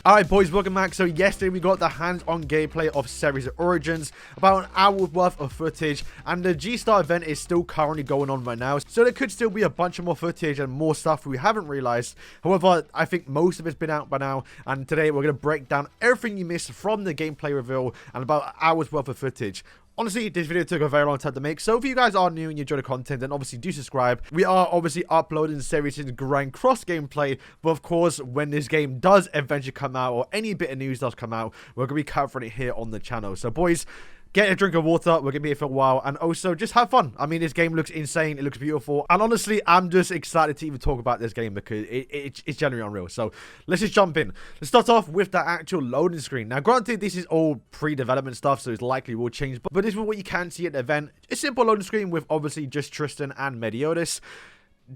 Alright boys, welcome back. So yesterday we got the hands-on gameplay of Series Origins, about an hour's worth of footage, and the G-Star event is still currently going on right now, so there could still be a bunch of more footage and more stuff we haven't realized. However, I think most of it's been out by now, and today we're going to break down everything you missed from the gameplay reveal and about an hour's worth of footage. Honestly, this video took a very long time to make, so if you guys are new and you enjoy the content, then obviously do subscribe. We are obviously uploading Series Grand Cross gameplay, but of course, when this game does eventually come out, or any bit of news does come out, we're going to be covering it here on the channel. So boys, get a drink of water, we're going to be here for a while, and also just have fun. I mean, this game looks insane, it looks beautiful, and honestly, I'm just excited to even talk about this game because it's genuinely unreal. So, let's just jump in. Let's start off with the actual loading screen. Now, granted, this is all pre-development stuff, so it's likely will change, but this is what you can see at the event. A simple loading screen with obviously just Tristan and Meliodas.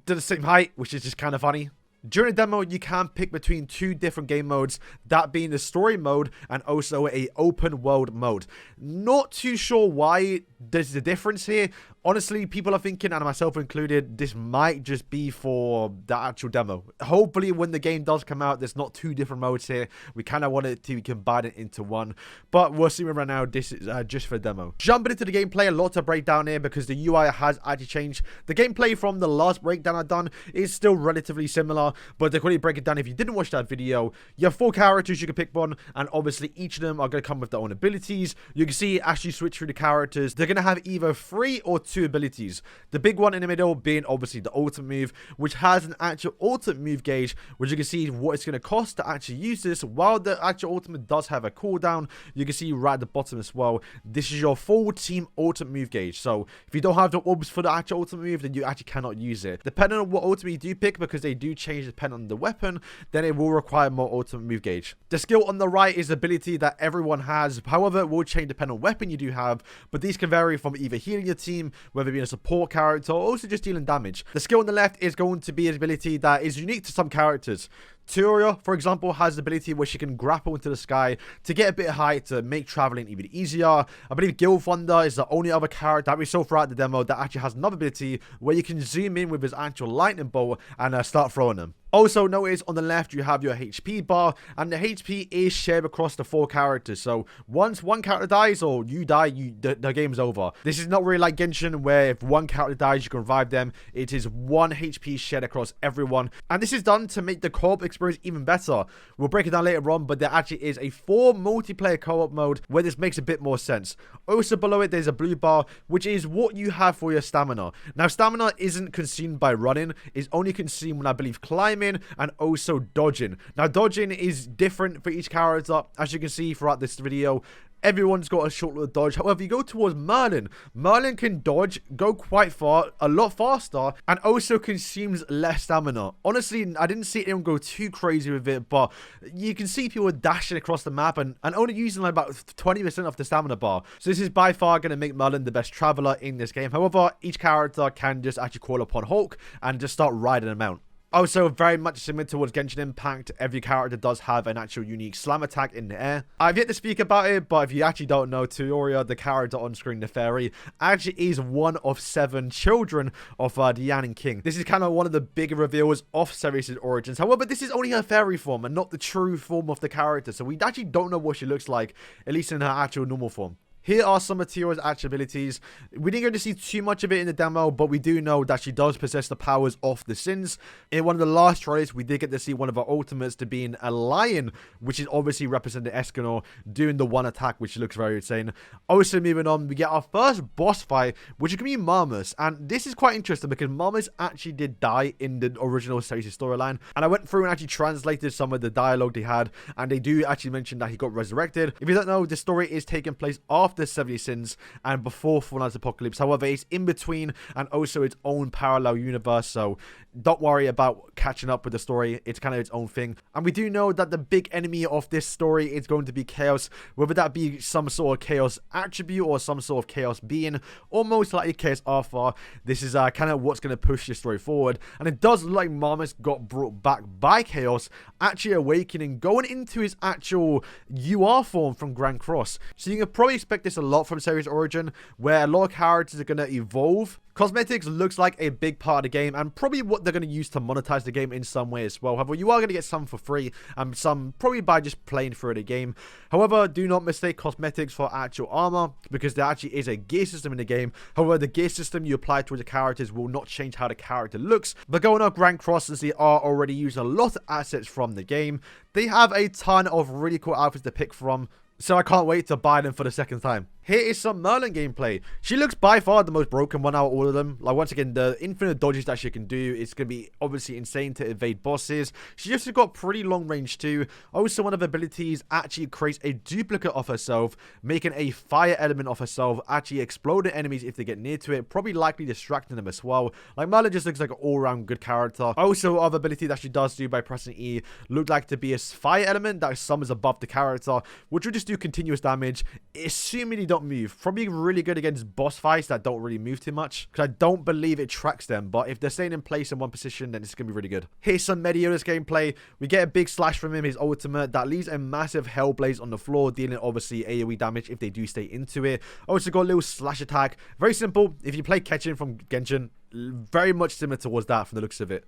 They're the same height, which is just kind of funny. During the demo, you can pick between two different game modes, that being the story mode and also a open world mode. Not too sure why there's a difference here. Honestly, people are thinking, and myself included, this might just be for the actual demo. Hopefully, when the game does come out, there's not two different modes here. We kind of want it to combine it into one. But we'll see right now, this is just for the demo. Jumping into the gameplay, a lot to break down here because the UI has actually changed. The gameplay from the last breakdown I've done is still relatively similar, but to quickly break it down, if you didn't watch that video, you have 4 characters you can pick one, and obviously each of them are going to come with their own abilities. You can see as you switch through the characters, they're going to have either 3 or 2 abilities. The big one in the middle being obviously the ultimate move, which has an actual ultimate move gauge, which you can see what it's going to cost to actually use this. While the actual ultimate does have a cooldown, you can see right at the bottom as well, this is your full team ultimate move gauge. So if you don't have the orbs for the actual ultimate move, then you actually cannot use it. Depending on what ultimate you do pick, because they do change depending on the weapon, then it will require more ultimate move gauge. The skill on the right is the ability that everyone has. However, it will change depending on weapon you do have, but these can vary from either healing your team, whether it be a support character, or also just dealing damage. The skill on the left is going to be an ability that is unique to some characters. Tioreh, for example, has the ability where she can grapple into the sky to get a bit of height to make traveling even easier. I believe Gilthunder is the only other character that we saw throughout the demo that actually has another ability where you can zoom in with his actual lightning bolt and start throwing them. Also, notice on the left you have your HP bar, and the HP is shared across the 4 characters. So once one character dies or you die, the game's over. This is not really like Genshin, where if one character dies, you can revive them. It is 1 HP shared across everyone, and this is done to make the co-op experience even better. We'll break it down later on, but there actually is a 4 multiplayer co-op mode where this makes a bit more sense. Also below it, there's a blue bar, which is what you have for your stamina. Now, stamina isn't consumed by running. It's only consumed when, I believe, climbing and also dodging. Now, dodging is different for each character. As you can see throughout this video, everyone's got a short little dodge. However, you go towards Merlin. Merlin can dodge, go quite far, a lot faster, and also consumes less stamina. Honestly, I didn't see anyone go too crazy with it, but you can see people dashing across the map and only using like about 20% of the stamina bar. So this is by far going to make Merlin the best traveler in this game. However, each character can just actually call upon Hulk and just start riding him out. Also, very much similar towards Genshin Impact, every character does have an actual unique slam attack in the air. I've yet to speak about it, but if you actually don't know, Tioreh, the character on screen, the fairy, actually is one of 7 children of the Yanin King. This is kind of one of the bigger reveals of Series' origins. However, this is only her fairy form and not the true form of the character, so we actually don't know what she looks like, at least in her actual normal form. Here are some of Tioreh's actual abilities. We didn't get to see too much of it in the demo, but we do know that she does possess the powers of the Sins. In one of the last trailers, we did get to see one of her ultimates to being a lion, which is obviously representing Escanor, doing the one attack, which looks very insane. Also, moving on, we get our first boss fight, which is going to be Marmus. And this is quite interesting because Marmus actually did die in the original Series storyline. And I went through and actually translated some of the dialogue they had, and they do actually mention that he got resurrected. If you don't know, the story is taking place after 70 Sins and before Full Night's Apocalypse. However, it's in between and also its own parallel universe, so don't worry about catching up with the story. It's kind of its own thing. And we do know that the big enemy of this story is going to be Chaos, whether that be some sort of Chaos attribute or some sort of Chaos being, or most likely Chaos Alpha. This is kind of what's going to push the story forward. And it does look like Marmus got brought back by Chaos, actually awakening, going into his actual UR form from Grand Cross. So you can probably expect this a lot from Series Origin, where a lot of characters are going to evolve. Cosmetics looks like a big part of the game and probably what what they're going to use to monetize the game in some way as well. However, you are going to get some for free and some probably by just playing through the game. However, do not mistake cosmetics for actual armor, because there actually is a gear system in the game. However, the gear system you apply towards the characters will not change how the character looks. But going on Grand Cross, since they are already using a lot of assets from the game, they have a ton of really cool outfits to pick from. So I can't wait to buy them for the second time. Here is some Merlin gameplay. She looks by far the most broken one out of all of them. Like, once again, the infinite dodges that she can do, it's going to be obviously insane to evade bosses. She just got pretty long range too. Also, one of her abilities actually creates a duplicate of herself, making a fire element of herself, actually exploding enemies if they get near to it, probably likely distracting them as well. Like, Merlin just looks like an all-around good character. Also, other ability that she does do by pressing E looked like to be a fire element that summons above the character, which will just do continuous damage, assuming you don't move. Probably really good against boss fights that don't really move too much, because I don't believe it tracks them, but if they're staying in place in one position, then it's going to be really good. Here's some Meliodas gameplay. We get a big slash from him, his ultimate, that leaves a massive hellblaze on the floor, dealing obviously AoE damage if they do stay into it. Also got a little slash attack. Very simple. If you play Ketchin from Genshin, very much similar towards that from the looks of it.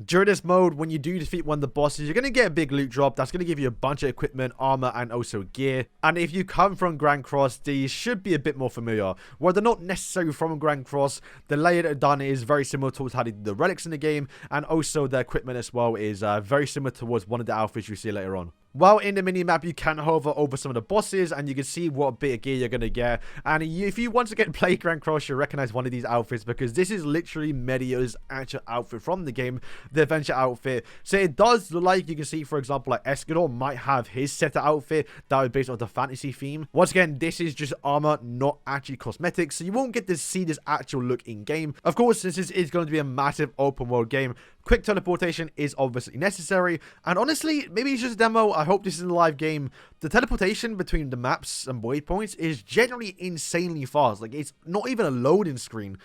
During this mode, when you do defeat one of the bosses, you're going to get a big loot drop. That's going to give you a bunch of equipment, armor, and also gear. And if you come from Grand Cross, these should be a bit more familiar. While they're not necessarily from Grand Cross, the layout done is very similar towards how they do the relics in the game. And also the equipment as well is very similar towards one of the outfits you see later on. While in the minimap, you can hover over some of the bosses and you can see what bit of gear you're going to get. And if you once again play Grand Cross, you'll recognize one of these outfits, because this is literally Meliodas' actual outfit from the game, the adventure outfit. So it does look like, you can see, for example, like Escador might have his set of outfit that was based on the fantasy theme. Once again, this is just armor, not actually cosmetics, so you won't get to see this actual look in game. Of course, since this is going to be a massive open world game, quick teleportation is obviously necessary, and honestly, maybe it's just a demo. I hope this is in the live game. The teleportation between the maps and waypoints is generally insanely fast. Like, it's not even a loading screen.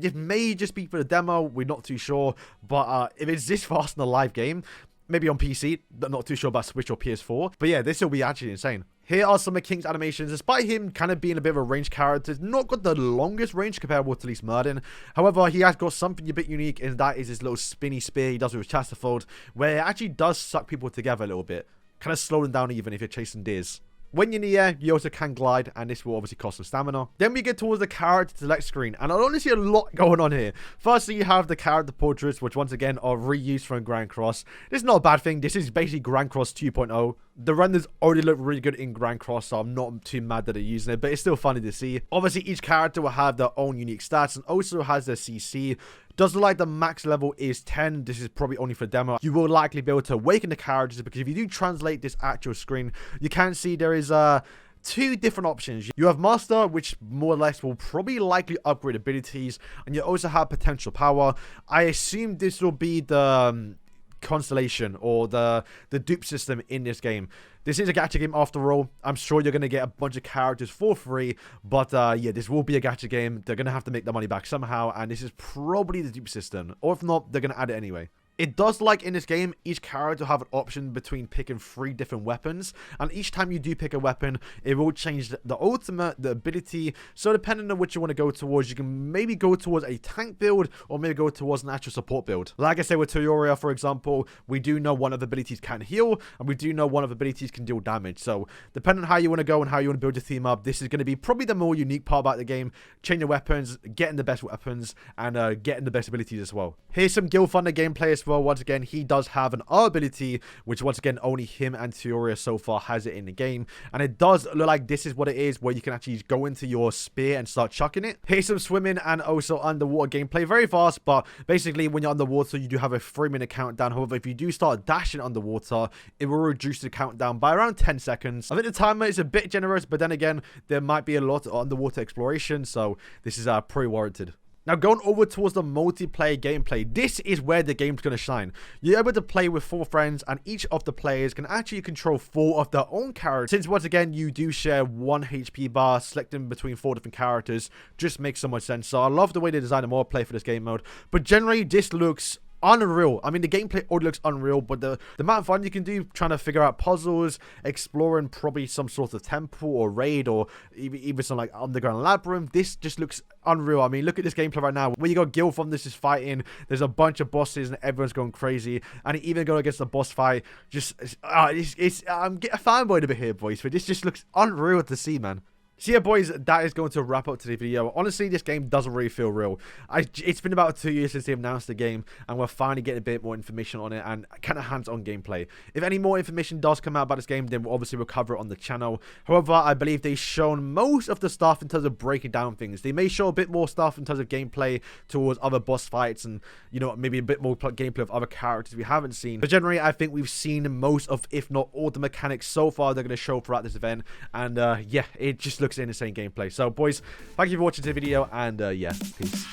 It may just be for the demo, we're not too sure, but if it's this fast in the live game, maybe on PC, not too sure about Switch or PS4, but yeah, this will be actually insane. Here are some of King's animations. Despite him kind of being a bit of a ranged character, not got the longest range comparable to at least Merlin. However, he has got something a bit unique, and that is his little spinny spear he does with his Chasterfold, where it actually does suck people together a little bit. Kind of slow them down even if you're chasing deers. When you're in the air, you also can glide, and this will obviously cost some stamina. Then we get towards the character select screen, and I honestly a lot going on here. Firstly, you have the character portraits, which once again are reused from Grand Cross. This is not a bad thing. This is basically Grand Cross 2.0. The renders already look really good in Grand Cross, so I'm not too mad that they're using it, but it's still funny to see. Obviously, each character will have their own unique stats, and also has their CC. Does look like the max level is 10. This is probably only for demo. You will likely be able to awaken the characters, because if you do translate this actual screen, you can see there is two different options. You have Master, which more or less will probably likely upgrade abilities, and you also have Potential Power. I assume this will be the constellation or the dupe system in this game. This is a gacha game after all. I'm sure you're going to get a bunch of characters for free, but yeah, this will be a gacha game. They're going to have to make the money back somehow, and this is probably the dupe system, or if not, they're going to add it anyway. It does, like in this game, each character will have an option between picking 3 different weapons, and each time you do pick a weapon, it will change the ultimate, the ability. So depending on which you want to go towards, you can maybe go towards a tank build, or maybe go towards an actual support build. Like I said with Tioreh, for example, we do know one of the abilities can heal, and we do know one of the abilities can deal damage. So depending on how you want to go and how you want to build your theme up, this is going to be probably the more unique part about the game. Changing weapons, getting the best weapons, and getting the best abilities as well. Here's some Gilthunder gameplay as well. Once again, he does have an R ability, which once again only him and Tioreh so far has it in the game, and it does look like this is what it is, where you can actually go into your spear and start chucking it. Here's some swimming and also underwater gameplay. Very fast, but basically when you're underwater, you do have a 3-minute countdown. However, if you do start dashing underwater, it will reduce the countdown by around 10 seconds. I think the timer is a bit generous, but then again, there might be a lot of underwater exploration, so this is pretty warranted. Now, going over towards the multiplayer gameplay, this is where the game's going to shine. You're able to play with 4 friends, and each of the players can actually control 4 of their own characters. Since, once again, you do share 1 HP bar, selecting between 4 different characters just makes so much sense. So I love the way they designed the multiplayer for this game mode. But generally, this looks unreal. I mean, the gameplay already looks unreal, but the amount of fun you can do trying to figure out puzzles, exploring probably some sort of temple or raid, or even some like underground labyrinth, this just looks unreal. I mean, look at this gameplay right now. Where you got Gilthunder is fighting, there's a bunch of bosses and everyone's going crazy, and even going against the boss fight, just I'm getting a fanboy a bit here, boys, but this just looks unreal to see, man. So yeah, boys, that is going to wrap up today's video. Honestly, this game doesn't really feel real. It's been about 2 years since they announced the game, and we're finally getting a bit more information on it and kind of hands-on gameplay. If any more information does come out about this game, then we'll obviously cover it on the channel. However, I believe they've shown most of the stuff in terms of breaking down things. They may show a bit more stuff in terms of gameplay towards other boss fights and, you know, maybe a bit more gameplay of other characters we haven't seen. But generally, I think we've seen most of, if not all, the mechanics so far they're going to show throughout this event. And yeah, it just looks insane gameplay. So boys, thank you for watching the video, and yeah, peace.